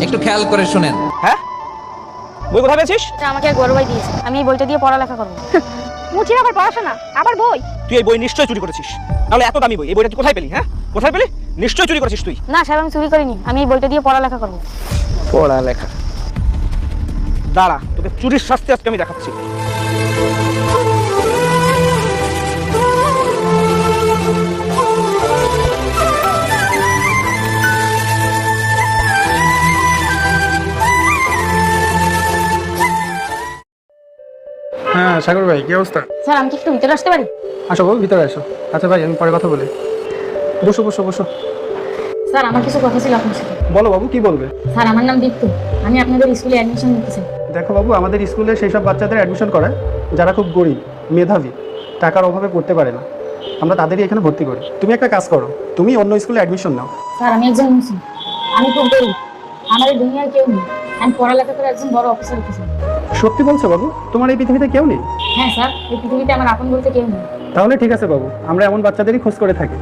একটু খেয়াল করে শুনেন। হ্যাঁ, বই কোথায় পেয়েছিস? আমাকে এক বড় ভাই দিয়েছে, আমি এই বইটা দিয়ে পড়ালেখা করবো। মুচির আবার পড়াশোনা, আবার বই? তুই এই বই নিশ্চয়ই চুরি করেছিস, নাহলে এত দামি বই এই বইটা তুই কোথায় পেলি? হ্যাঁ, কোথায় পেলি? নিশ্চয়ই চুরি করেছিস তুই। না সাহেব, আমি চুরি করিনি, আমি এই বইটা দিয়ে পড়ালেখা করবো। পড়ালেখা? দাঁড়া, তোকে চুরির শাস্তি আজকে আমি দেখাচ্ছি। হ্যাঁ সাগর ভাই, কি অবস্থা? স্যার আমি কি একটু ভিতরে আসতে পারি? আসো বাবু, ভিতরে আসো। আচ্ছা ভাই, আমি পরে কথা বলি। বসো বসো বসো। স্যার আমার কিছু কথা ছিল আপনার সাথে। বলো বাবু, কি বলবে? স্যার আমার নাম দীপ্ত, আমি আপনাদের স্কুলে অ্যাডমিশন নিতে চাই। দেখো বাবু, আমাদের স্কুলে সেই সব বাচ্চাদের অ্যাডমিশন করায় যারা খুব গরিব, মেধাবী, টাকার অভাবে পড়তে পারে না। আমরা তাদেরই এখানে ভর্তি করি। তুমি একটা কাজ করো, তুমি অন্য স্কুলে অ্যাডমিশন নাও। স্যার আমি একজন মুসলিম, আমি খুব গরিব, আমার এই দুনিয়ার কেউ নেই। আমি পড়ালেখা করে একজন বড় অফিসার হতে চাই। সত্যি বলছো বাবু? তোমার এই পৃথিবীতে কেউ নেই? হ্যাঁ স্যার, এই পৃথিবীতে আমার আপন বলতে কেউ নেই। তাহলে ঠিক আছে বাবু, আমরা এমন বাচ্চাদেরই খোঁজ করে থাকি।